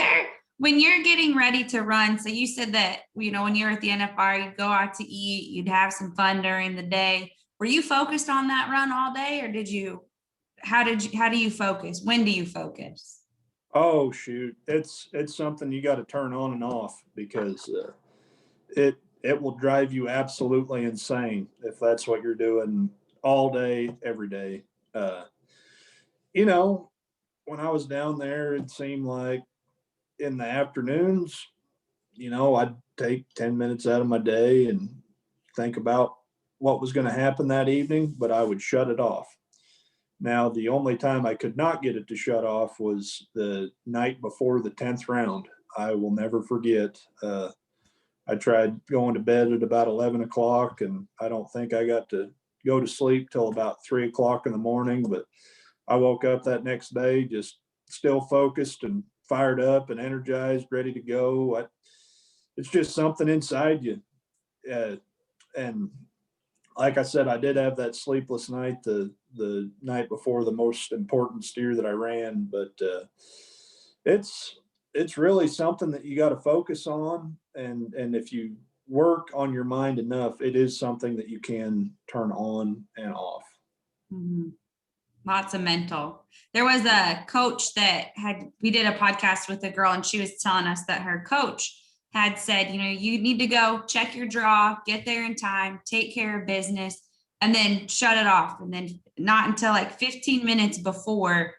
When you're getting ready to run, so you said that, when you're at the NFR, you'd go out to eat, you'd have some fun during the day. Were you focused on that run all day, or how do you focus? When do you focus? Oh, shoot. It's something you got to turn on and off, because it will drive you absolutely insane if that's what you're doing all day, every day. When I was down there, it seemed like in the afternoons, I'd take 10 minutes out of my day and think about what was going to happen that evening, but I would shut it off. Now, the only time I could not get it to shut off was the night before the 10th round. I will never forget. I tried going to bed at about 11 o'clock, and I don't think I got to go to sleep till about 3 o'clock in the morning, but I woke up that next day just still focused and fired up and energized, ready to go. It's just something inside you. And like I said, I did have that sleepless night the night before the most important steer that I ran, but it's really something that you got to focus on. And if you work on your mind enough, it is something that you can turn on and off. Mm-hmm. Lots of mental. There was a coach that we did a podcast with a girl, and she was telling us that her coach had said, you need to go check your draw, get there in time, take care of business, and then shut it off. And then not until like 15 minutes before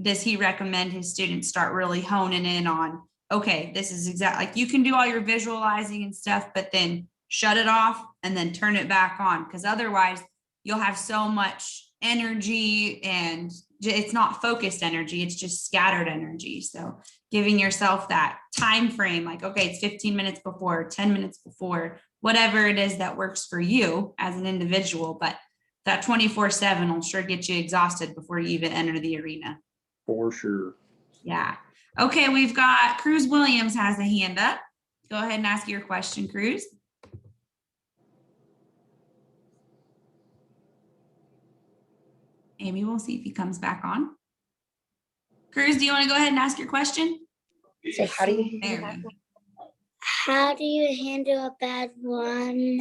does he recommend his students start really honing in on, okay, this is exactly like you can do all your visualizing and stuff, but then shut it off and then turn it back on. Because otherwise you'll have so much energy, and it's not focused energy, it's just scattered energy. So giving yourself that time frame, like, okay, it's 15 minutes before, 10 minutes before, whatever it is that works for you as an individual, but that 24/7 will sure get you exhausted before you even enter the arena. For sure. Yeah. Okay, we've got Cruz Williams has a hand up. Go ahead and ask your question, Cruz. Amy, we'll see if he comes back on. Cruz, do you want to go ahead and ask your question? So how do you How do you handle a bad run?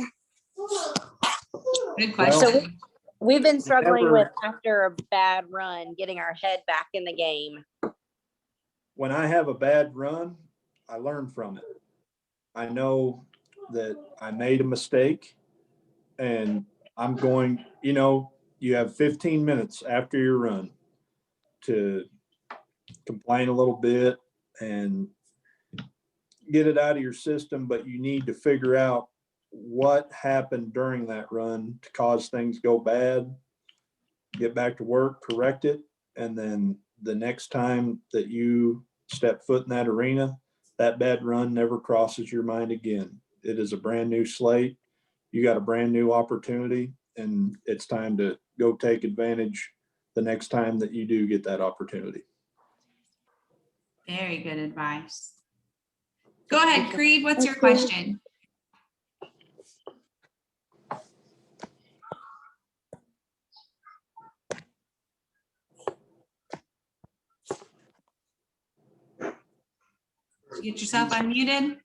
Good question. So we've been struggling with, after a bad run, getting our head back in the game. When I have a bad run, I learn from it. I know that I made a mistake, and I'm going, you have 15 minutes after your run to complain a little bit and get it out of your system, but you need to figure out what happened during that run to cause things go bad, get back to work, correct it, and then the next time that you step foot in that arena, that bad run never crosses your mind again. It is a brand new slate. You got a brand new opportunity, and it's time to go take advantage the next time that you do get that opportunity. Very good advice. Go ahead, Creed. What's your question? Get yourself unmuted.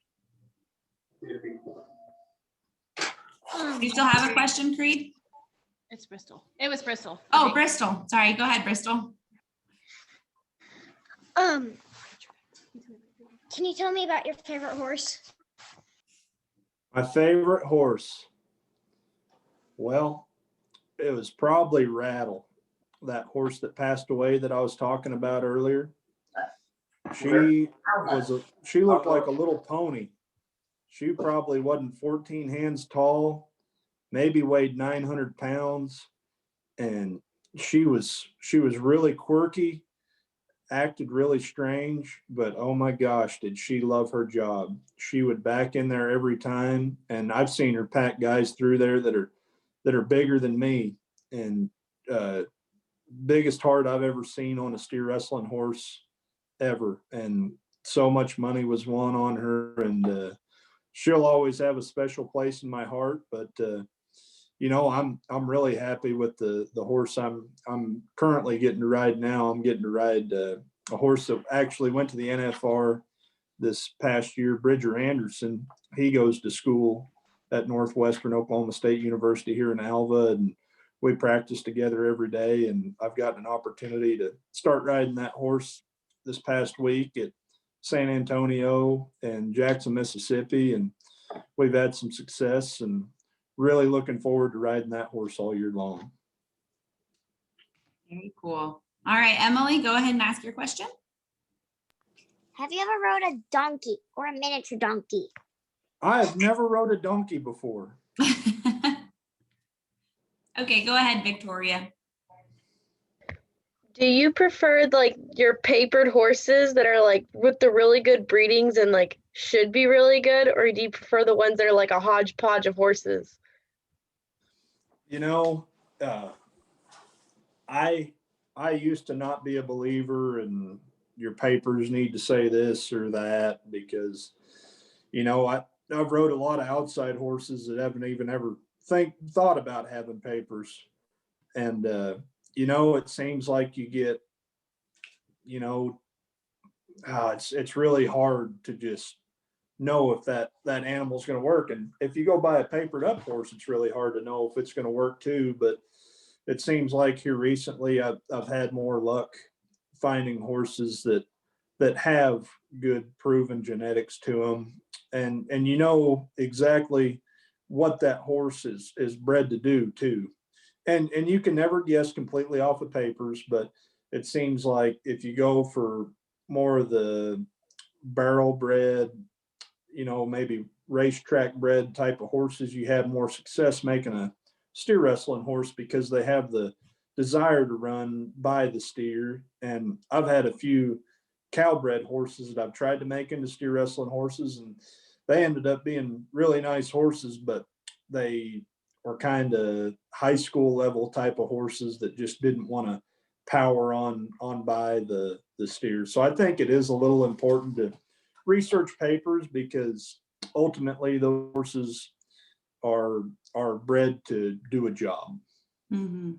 You still have a question, Creed? It's Bristol. It was Bristol. Oh, Bristol. Sorry. Go ahead, Bristol. Can you tell me about your favorite horse? My favorite horse. Well, it was probably Rattle, that horse that passed away that I was talking about earlier. She looked like a little pony, She probably wasn't 14 hands tall, maybe weighed 900 pounds. And she was really quirky, acted really strange, but oh my gosh, did she love her job. She would back in there every time. And I've seen her pack guys through there that are bigger than me, and biggest heart I've ever seen on a steer wrestling horse ever. And so much money was won on her, and she'll always have a special place in my heart. But you know, I'm really happy with the horse I'm currently getting to ride now. I'm getting to ride a horse that actually went to the NFR this past year, Bridger Anderson. He goes to school at Northwestern Oklahoma State University here in Alva, and we practice together every day. And I've gotten an opportunity to start riding that horse this past week at San Antonio and Jackson, Mississippi, and we've had some success, and really looking forward to riding that horse all year long. Very cool. All right, Emily, go ahead and ask your question. Have you ever rode a donkey or a miniature donkey? I have never rode a donkey before. Okay, go ahead, Victoria. Do you prefer like your papered horses that are like with the really good breedings and like should be really good, or do you prefer the ones that are like a hodgepodge of horses? You know, I used to not be a believer in your papers need to say this or that, because, you know, I've rode a lot of outside horses that haven't even ever thought about having papers. And, you know, it seems like you get, you know, it's really hard to just know if that animal's going to work. And if you go buy a papered up horse, it's really hard to know if it's going to work too. But it seems like here recently I've had more luck finding horses that have good proven genetics to them, and you know exactly what that horse is bred to do too. And you can never guess completely off of papers, but it seems like if you go for more of the barrel bred, you know, maybe racetrack bred type of horses, you have more success making a steer wrestling horse because they have the desire to run by the steer. And I've had a few cow-bred horses that I've tried to make into steer wrestling horses, and they ended up being really nice horses, but they were kind of high school level type of horses that just didn't want to power on by the steer. So I think it is a little important to research papers, because ultimately the horses are bred to do a job. Mm-hmm.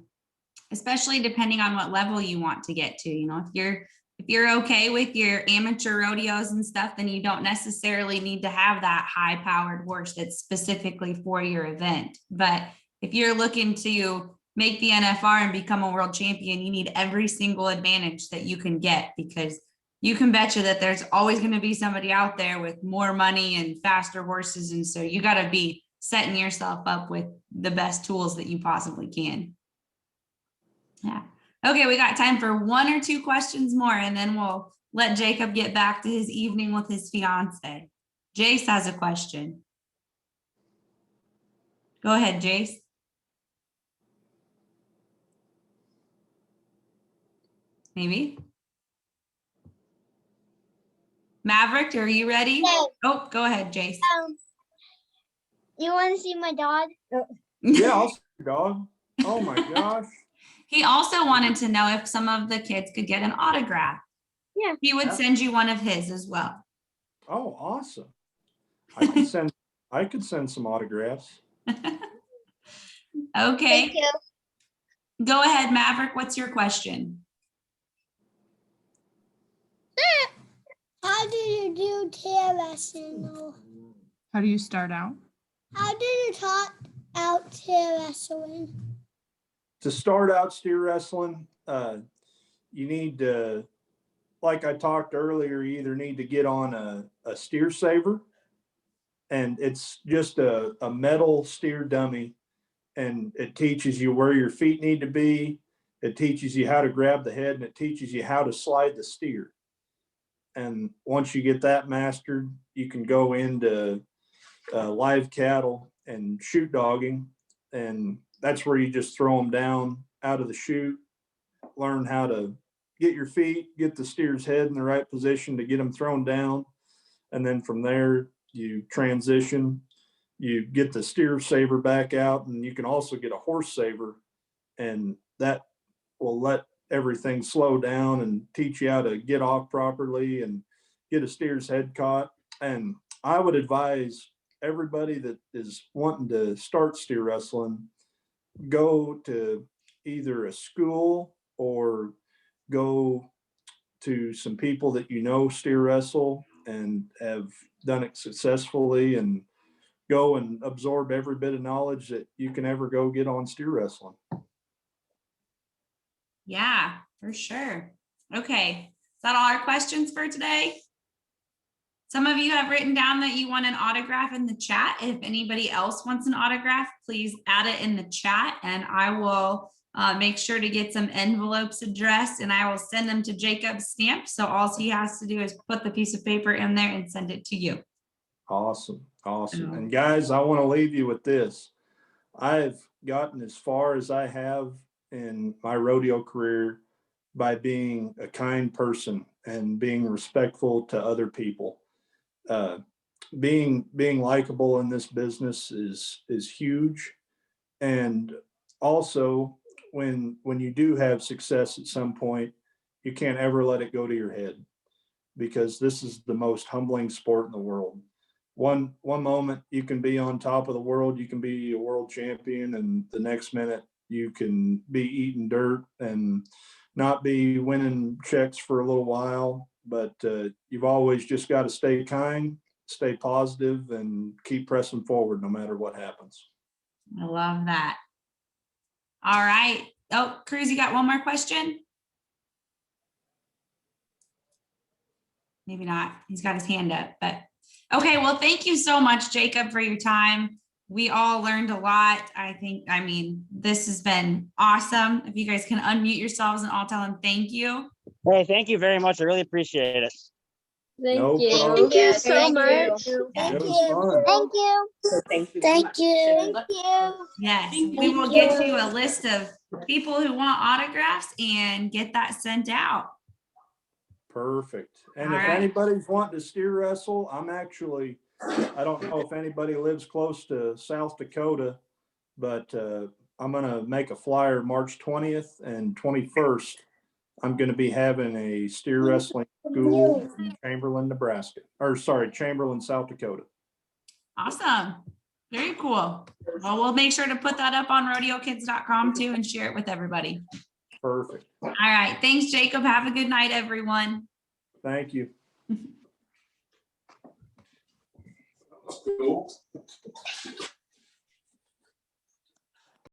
Especially depending on what level you want to get to. You know, if you're okay with your amateur rodeos and stuff, then you don't necessarily need to have that high powered horse that's specifically for your event. But if you're looking to make the NFR and become a world champion, you need every single advantage that you can get, because you can betcha that there's always going to be somebody out there with more money and faster horses. And so you got to be setting yourself up with the best tools that you possibly can. Yeah. Okay, we got time for one or two questions more, and then we'll let Jacob get back to his evening with his fiance. Jace has a question. Go ahead, Jace. Maybe. Maverick, are you ready? Yes. Oh, go ahead, Jace. You want to see my dog? Yeah, I'll see your dog. Oh my gosh. He also wanted to know if some of the kids could get an autograph. Yeah. He would send you one of his as well. Oh, awesome. I could send some autographs. Okay. Thank you. Go ahead, Maverick. What's your question? How do you do tail wrestling? How do you start out? How do you talk out tail wrestling? To start out steer wrestling, you need to, like I talked earlier, you either need to get on a steer saver, and it's just a metal steer dummy, and it teaches you where your feet need to be. It teaches you how to grab the head, and it teaches you how to slide the steer. And once you get that mastered, you can go into live cattle and shoot dogging. And that's where you just throw them down out of the chute, learn how to get your feet, get the steer's head in the right position to get them thrown down. And then from there, you transition, you get the steer saber back out, and you can also get a horse saber, and that will let everything slow down and teach you how to get off properly and get a steer's head caught. And I would advise everybody that is wanting to start steer wrestling, go to either a school or go to some people that you know steer wrestle and have done it successfully, and go and absorb every bit of knowledge that you can ever go get on steer wrestling. Yeah, for sure. Okay, is that all our questions for today? Some of you have written down that you want an autograph in the chat. If anybody else wants an autograph, please add it in the chat, and I will make sure to get some envelopes addressed, and I will send them to Jacob stamped. So all he has to do is put the piece of paper in there and send it to you. Awesome. Awesome. And guys, I want to leave you with this. I've gotten as far as I have in my rodeo career by being a kind person and being respectful to other people. Being likable in this business is huge. And also, when you do have success at some point, you can't ever let it go to your head, because this is the most humbling sport in the world. One moment you can be on top of the world, you can be a world champion, and the next minute you can be eating dirt and not be winning checks for a little while. But you've always just got to stay kind, stay positive, and keep pressing forward no matter what happens. I love that. All right. Oh, Cruz, you got one more question? Maybe not. He's got his hand up, but okay. Well, thank you so much, Jacob, for your time. We all learned a lot. I mean, this has been awesome. If you guys can unmute yourselves and I'll tell them thank you. Hey, thank you very much. I really appreciate it. Thank No you. problem. Thank you so much. Yeah. It was fun. Thank you. Thank you. Thank you. Thank you. Yes, we will get you a list of people who want autographs and get that sent out. Perfect. And All if right. anybody's wanting to steer wrestle, I don't know if anybody lives close to South Dakota, but I'm going to make a flyer March 20th and 21st. I'm going to be having a steer wrestling school in Chamberlain, Nebraska, or sorry, Chamberlain, South Dakota. Awesome. Very cool. Well, we'll make sure to put that up on rodeokids.com too and share it with everybody. Perfect. All right. Thanks, Jacob. Have a good night, everyone. Thank you. Cool.